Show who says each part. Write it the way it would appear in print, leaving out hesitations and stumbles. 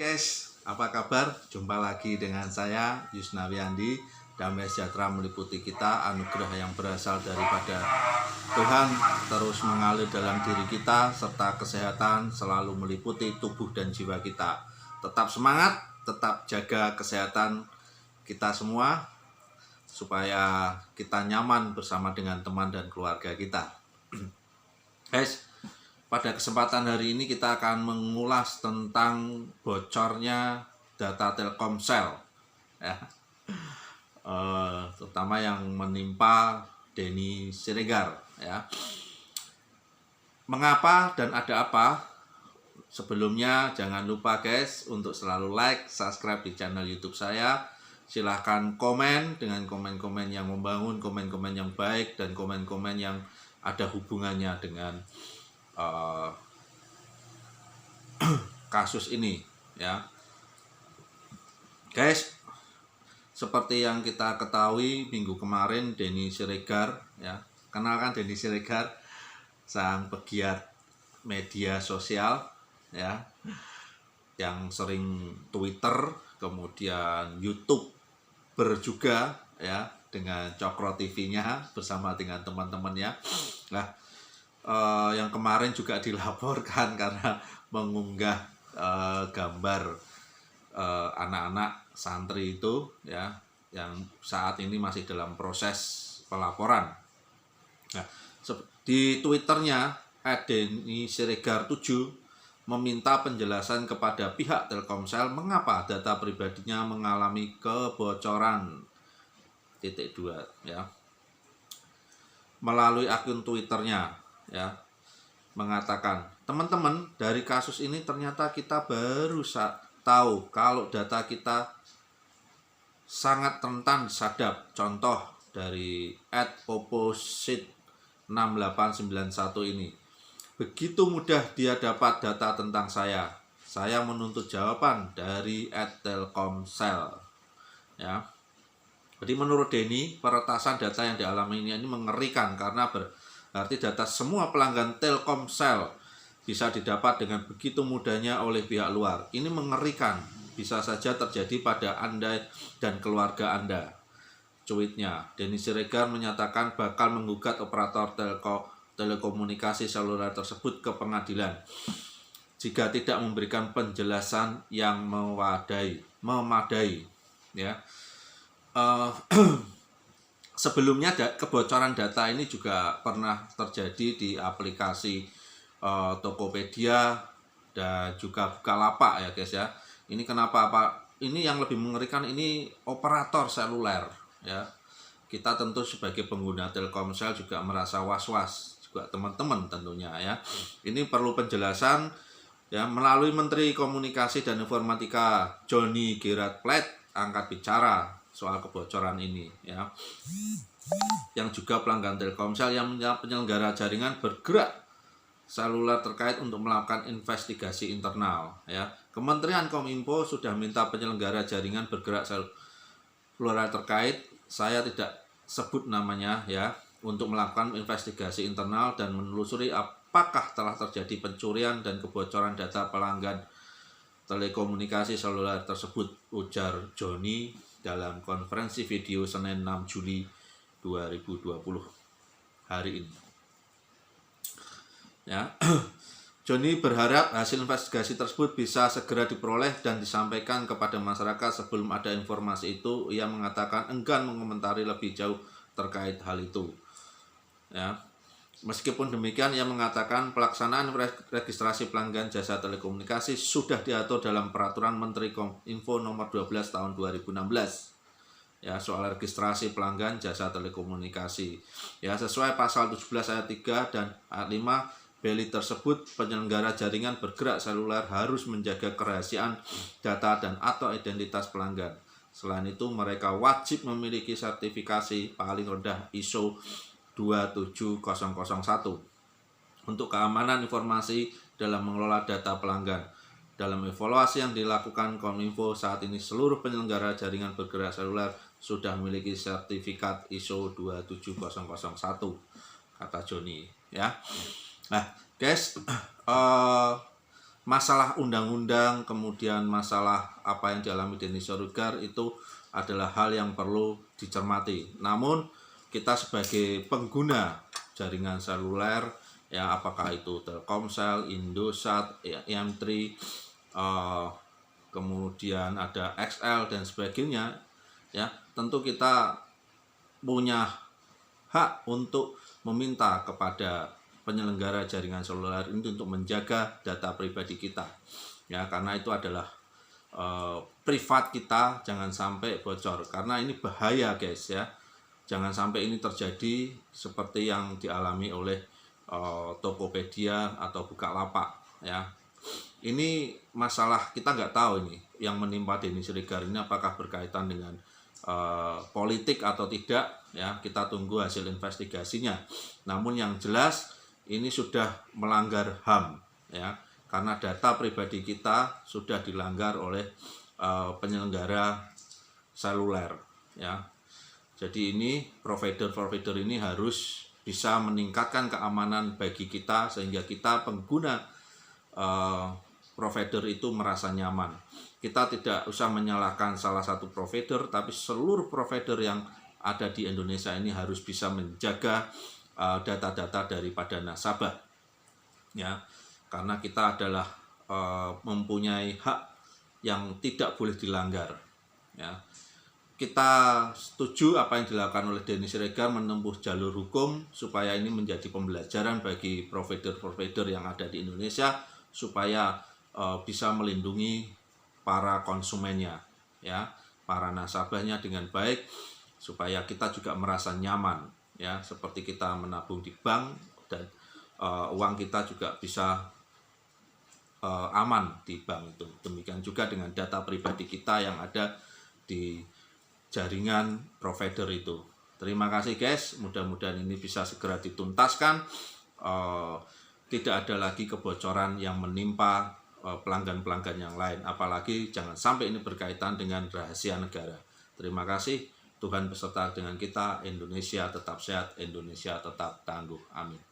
Speaker 1: Guys, apa kabar? Jumpa lagi dengan saya Yusnawiandi. Damai sejahtera meliputi kita, anugerah yang berasal daripada Tuhan terus mengalir dalam diri kita, serta kesehatan selalu meliputi tubuh dan jiwa kita. Tetap semangat, tetap jaga kesehatan kita semua supaya kita nyaman bersama dengan teman dan keluarga kita. Guys, pada kesempatan hari ini kita akan mengulas tentang bocornya data Telkomsel, ya, terutama yang menimpa Denny Siregar. Ya, mengapa dan ada apa? Sebelumnya jangan lupa guys untuk selalu like, subscribe di channel YouTube saya. Silahkan komen dengan komen-komen yang membangun, komen-komen yang baik, dan komen-komen yang ada hubungannya dengan kasus ini, ya guys. Seperti yang kita ketahui minggu kemarin, Denny Siregar, ya, kenalkan Denny Siregar, sang pegiat media sosial, ya, yang sering Twitter, kemudian YouTube juga, ya, dengan Cokro TV-nya bersama dengan teman-temannya. Nah, yang kemarin juga dilaporkan karena mengunggah gambar anak-anak santri itu, ya, yang saat ini masih dalam proses pelaporan. Nah, di Twitternya @Denny Siregar 7 meminta penjelasan kepada pihak Telkomsel mengapa data pribadinya mengalami kebocoran .2, ya, melalui akun Twitternya, ya, mengatakan, teman-teman, dari kasus ini ternyata kita baru tahu kalau data kita sangat rentan disadap. Contoh dari @opposite6891 ini. Begitu mudah dia dapat data tentang saya. Saya menuntut jawaban dari @telkomsel, ya. Jadi menurut Denny, peretasan data yang dialami ini mengerikan karena berarti data semua pelanggan Telkomsel bisa didapat dengan begitu mudahnya oleh pihak luar. Ini mengerikan, bisa saja terjadi pada Anda dan keluarga Anda. Cuitnya, Denny Siregar menyatakan bakal menggugat operator telekomunikasi seluler tersebut ke pengadilan jika tidak memberikan penjelasan yang memadai, ya. Sebelumnya kebocoran data ini juga pernah terjadi di aplikasi Tokopedia dan juga Bukalapak, ya guys, ya. Ini kenapa ini yang lebih mengerikan, ini operator seluler, ya. Kita tentu sebagai pengguna Telkomsel juga merasa was-was, juga teman-teman tentunya, ya. Ini perlu penjelasan, ya, melalui Menteri Komunikasi dan Informatika Johnny G. Plate angkat bicara soal kebocoran ini, ya, yang juga pelanggan Telkomsel yang menjadi penyelenggara jaringan bergerak seluler terkait untuk melakukan investigasi internal, ya. Kementerian Kominfo sudah minta penyelenggara jaringan bergerak seluler terkait, saya tidak sebut namanya, ya, untuk melakukan investigasi internal dan menelusuri apakah telah terjadi pencurian dan kebocoran data pelanggan telekomunikasi seluler tersebut, ujar Johnny dalam konferensi video Senin 6 Juli 2020 hari ini, ya. Johnny berharap hasil investigasi tersebut bisa segera diperoleh dan disampaikan kepada masyarakat sebelum ada informasi itu. Ia mengatakan enggan mengomentari lebih jauh terkait hal itu, ya. Meskipun demikian, ia mengatakan pelaksanaan registrasi pelanggan jasa telekomunikasi sudah diatur dalam Peraturan Menteri Kominfo Nomor 12 Tahun 2016, ya, soal registrasi pelanggan jasa telekomunikasi, ya, sesuai pasal 17 ayat 3 dan ayat 5 beli tersebut, penyelenggara jaringan bergerak seluler harus menjaga kerahasiaan data dan atau identitas pelanggan. Selain itu, mereka wajib memiliki sertifikasi paling rendah ISO 27001 untuk keamanan informasi dalam mengelola data pelanggan. Dalam evaluasi yang dilakukan Kominfo saat ini, seluruh penyelenggara jaringan bergerak seluler sudah memiliki sertifikat ISO 27001, kata Johnny, ya. Nah, guys, masalah undang-undang, kemudian masalah apa yang dialami Denny Siregar itu adalah hal yang perlu dicermati. Namun kita sebagai pengguna jaringan seluler, ya apakah itu Telkomsel, Indosat, M3, kemudian ada XL dan sebagainya, ya tentu kita punya hak untuk meminta kepada penyelenggara jaringan seluler ini untuk menjaga data pribadi kita, ya karena itu adalah privat kita, jangan sampai bocor, karena ini bahaya guys ya. Jangan sampai ini terjadi seperti yang dialami oleh Tokopedia atau Bukalapak ya. Ini masalah kita nggak tahu ini yang menimpa Denny Siregar ini apakah berkaitan dengan politik atau tidak ya, kita tunggu hasil investigasinya. Namun yang jelas ini sudah melanggar HAM ya, karena data pribadi kita sudah dilanggar oleh penyelenggara seluler ya. Jadi ini provider ini harus bisa meningkatkan keamanan bagi kita sehingga kita pengguna provider itu merasa nyaman. Kita tidak usah menyalahkan salah satu provider, tapi seluruh provider yang ada di Indonesia ini harus bisa menjaga data-data daripada nasabah ya, karena kita adalah mempunyai hak yang tidak boleh dilanggar ya. Kita setuju apa yang dilakukan oleh Denny Siregar menempuh jalur hukum supaya ini menjadi pembelajaran bagi provider-provider yang ada di Indonesia supaya bisa melindungi para konsumennya ya, para nasabahnya dengan baik, supaya kita juga merasa nyaman ya, seperti kita menabung di bank dan uang kita juga bisa aman di bank itu. Demikian juga dengan data pribadi kita yang ada di jaringan provider itu. Terima kasih guys, mudah-mudahan ini bisa segera dituntaskan, tidak ada lagi kebocoran yang menimpa pelanggan-pelanggan yang lain, apalagi jangan sampai ini berkaitan dengan rahasia negara. Terima kasih, Tuhan beserta dengan kita, Indonesia tetap sehat, Indonesia tetap tangguh, amin.